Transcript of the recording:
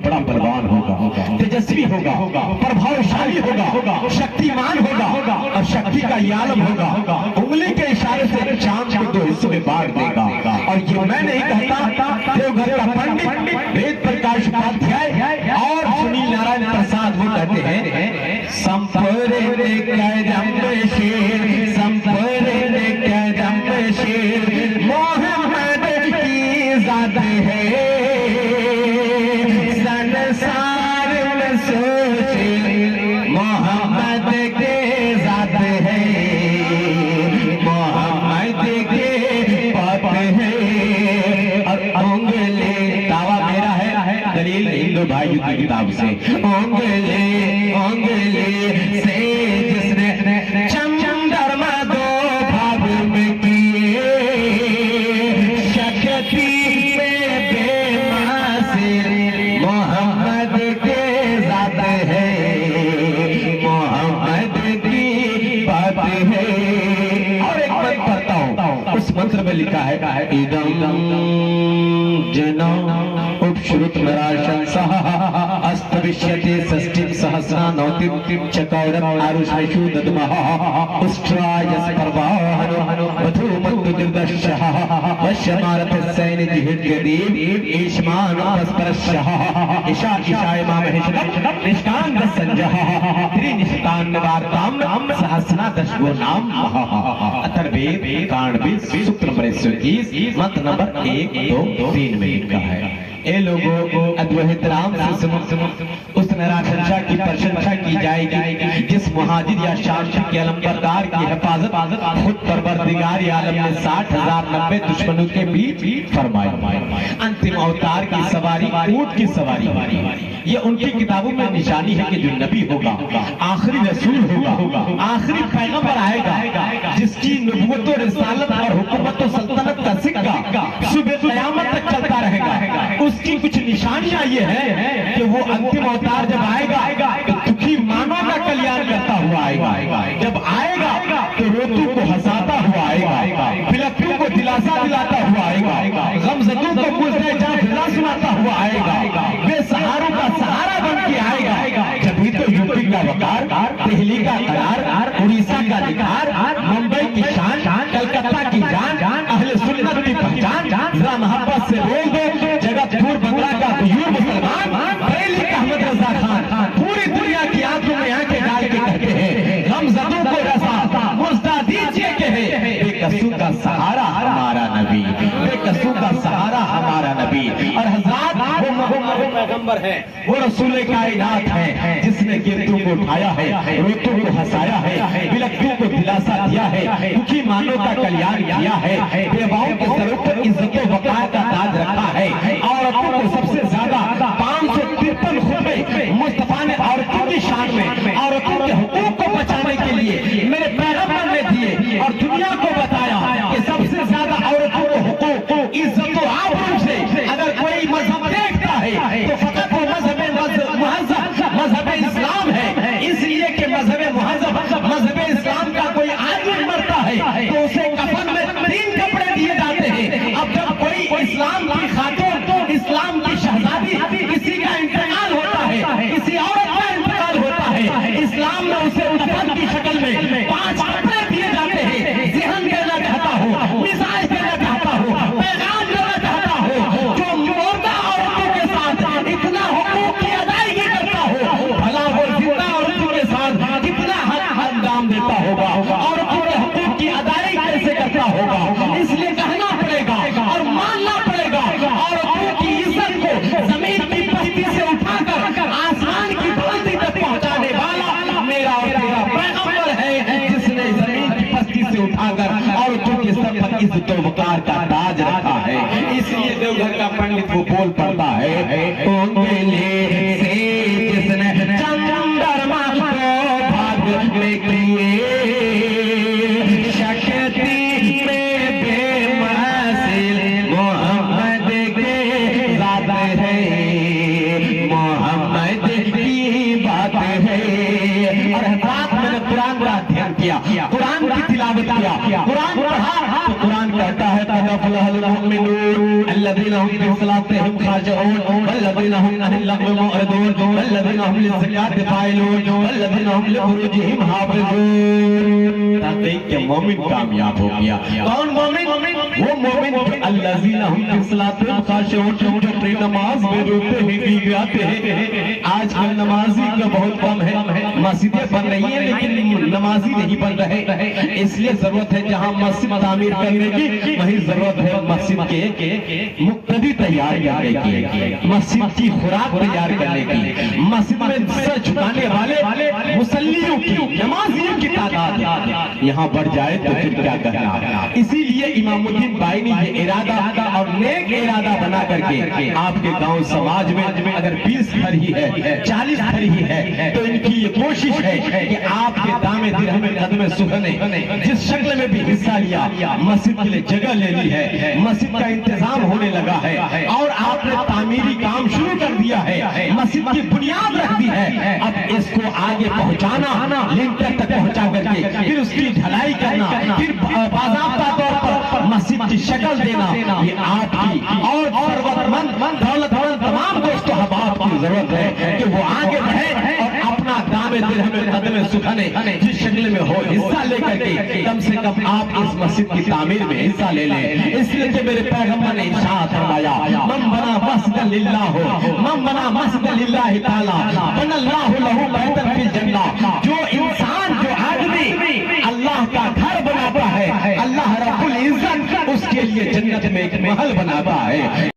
बड़ा बलवान होगा, तेजस्वी होगा, प्रभावशाली होगा, शक्तिमान होगा और शक्ति का ये आलम होगा। उंगली के इशारे से चांद को दो हिस्सों में बांट देगा। और ये मैं नहीं कहता, देवघर का पंडित वेद प्रकाश उपाध्याय और सुनील नारायण प्रसाद वो कहते हैं, संपरे शेर मोहम्मद की जात है, संसार में सोचे मोहम्मद के जात है, मोहम्मद के पाप है। और उंगली दावा मेरा है, दलील हिंदू भाइयों की किताब से, उंगली से जिसने चंद्रमा दो भाग में किए, शक्ति में बेमासिल मोहम्मद के जात है, मोहम्मद की बात है। और एक बात पढ़ता हूँ, उस मंत्र में लिखा है, इदम जना उपश्रुत नराशन सह अस्तविष्यते षष्ठीं सहस्रा नौतिं चकौरम आरुषायु दद्मः उष्ट्रायस पर्वाहनो मधुमत्तु निर्दशः वश्यमारथ सैन्य जिहिर्यदेव ईश्मान परस्परशः ईशा ईशाय मामहेशः निष्कांत संजः त्रिनिष्कांत वार्ताम सहस्रा दशगो नाम अथर्वेद कांडवेद सूत्र नंबर 121 मंत्र नंबर 1, 2, 3 में लिखा है। ए लोगों, अद्वैत राम से उस निराशंसा की प्रशंसा की जाएगी जिस मुहाजिर या शांति के अलंबरदार की हिफाजत खुद परवरदिगार आलम ने 60,090 दुश्मनों के बीच फरमाई। अंतिम अवतार की सवारी ऊंट की सवारी, ये उनकी किताबों में निशानी है कि जो नबी होगा, आखिरी रसूल होगा, आखिरी पैगंबर आएगा जिसकी नबूवत और रिसालत और हुकूमत और सल्तनत का सिक्का सुबह क़यामत तक चलता रहेगा। उसकी कुछ निशानियां ये है कि वो अंतिम अवतार जब आएगा तो दुखी मानव का कल्याण करता हुआ आएगा, जब आएगा तो रोतू को हंसाता हुआ आएगा, बिलखू को दिलासा दिलाता हुआ आएगा, गमज़दों को पूछने जा दिला सुनाता हुआ आएगा, बेसहारों का सहारा बन के आएगा। जब तो यूपी का वकार, दिल्ली का करार, उड़ीसा का निखार, मुंबई की शान, कलकत्ता की जान, अहले सुन्नत की पहचान, जरा मोहब्बत से बोल दो जगतपुर बंगला का यूं मुसलमान, बरेली का अहमद रजा खान, पूरी दुनिया की आंखों में आंखें डाल के कहते हैं, गमज़दों को रसा मुझदा दीजिए के है, बेकसूर का सहारा हमारा नबी, बेकसूर का सहारा हमारा नबी। और हज़रात वो पैगंबर है, वो रसूल कायनात है जिसने गिरतों को उठाया है, रोतों को हंसाया है, बिलखों को दिलासा दिया है, दुखी मानव का कल्याण किया है, बेवाओं के सरों पर इज्जत व वक़ार का ताज रखा है, औरतों को सबसे ज्यादा 553 खुतबे मुस्तफा ने औरतों की शान में, औरतों के हुकूक को बचाने के लिए मेरे पैगंबर ने दिए और दुनिया को बताया कि सबसे ज्यादा औरतों को हुकूक, इज्जत व आबरू से अगर कोई मजहब देखता है तो फकत वो मजहब इस्लाम है। इसलिए कि मजहब इस्लाम का कोई आदमी मरता है तो उसे कफन में 3 कपड़े दिए जाते हैं। अब जब कोई इस्लाम की खातून, इस्लाम की शहजादी, किसी का इंतकाल होता है, किसी औरत का इंतकाल होता है, इस्लाम में उसे कफन की शक्ल में 5 कपड़े दिए जाते हैं। ज़हन देना चाहता हूँ, मिजाज देना चाहता हूँ, पैगाम देना चाहता हूँ, जो मुर्दा औरतों के साथ इतना हुकूक की अदायगी करता हो, भला वो जिंदा औरतों के साथ कितना हक अंजाम देता होगा, औरतों के हुकूक की अदायगी कैसे करता होगा। इसलिए कहना पड़ेगा और मानना पड़ेगा, औरतों की इज्जत को जमीन की पस्ती से उठाकर आसमान की बुलंदी तक पहुंचाने वाला मेरा और तेरा पैगंबर है, जिसने जमीन की पस्ती से उठाकर औरतों के सर पर इज्जत और वक़ार का ताज रखा है। इसलिए देवघर का पंडित वो बोल पड़ता है, उंगली से जिसने चंद्रमा को भाग में किए, शक्ति में बेमसिल मोहम्मद के जात है, मोहम्मद की बात है। और रात मैंने कुरान का अध्ययन किया, कुरान की तिलावत किया, कुरान पढ़ा तो कुरान कहता है, तदफलहुल मुमिनून अल्लज़ीना हुम फी सलातिहिम खाशिऊन वल्लज़ीना हुम अनिल लग़्वी मुअरिदून वल्लज़ीना हुम लिज़्ज़काति फ़ाइलून वल्लज़ीना हुम लिफ़ुरूजिहिम हाफ़िज़ून। ताकि के मोमिन कामयाब हो गया। कौन मोमिन? वो मोमिन अल्लज़ीना हुम फी सलातिहिम खाशिऊन, जो अपनी नमाज में रोते हैं गिड़गिड़ाते हैं। आजकल नमाजी का बहुत कम है, मस्जिदें बन रही हैं लेकिन नमाजी नहीं बन रहे। इसलिए जरूरत है जहाँ मस्जिद तामीर करने की, वहीं जरूरत है मस्जिद के मुक्तदी तैयार करने की, मस्जिद की खुराक तैयार करने की, मस्जिद में सर झुकाने वाले मुसल्लियों की, नमाजियों की तादाद यहाँ बढ़ जाए तो फिर क्या कहना। इसीलिए इमामुद्दीन बाई ने ये इरादा और नेक इरादा बना करके आपके गांव समाज में अगर 20 घर ही है, 40 घर ही है, तो इनकी ये कोशिश है कि आपके दामे दिरहमे कदमे सुखने जिस शक्ल में भी हिस्सा लिया, मस्जिद के लिए जगह ले ली है, मस्जिद का इंतजाम होने लगा है और आपने तामीरी काम शुरू कर दिया है, मस्जिद की बुनियाद रख दी है। अब इसको आगे पहुंचाना, लिंटर तक पहुंचा करके फिर उसकी ढलाई करना, फिर बाज़ाब्ता तौर पर मस्जिद की शक्ल देना, ये आपकी और जरूरतमंद दौलतमंद तमाम दोस्तों अहबाब की जरूरत है कि वो आगे बढ़े और अपना दामे दिरहमे कदमे सुखाने जिस शक्ल में हो हिस्सा लेकर के कम से कम आप इस मस्जिद की तामीर में हिस्सा ले लें। इसलिए कि मेरे पैगंबर ने इरशाद फरमाया, मन बना मस्जिदन लिल्लाह, मन बना मस्जिदन लिल्लाहि ताला बनल्लाहु लहू बैतन फिल जन्नह। जो इंसान, जो आदमी अल्लाह का घर बनाता है, अल्लाह रब्बुल इज्जत उसके लिए जन्नत में एक महल बनाता है।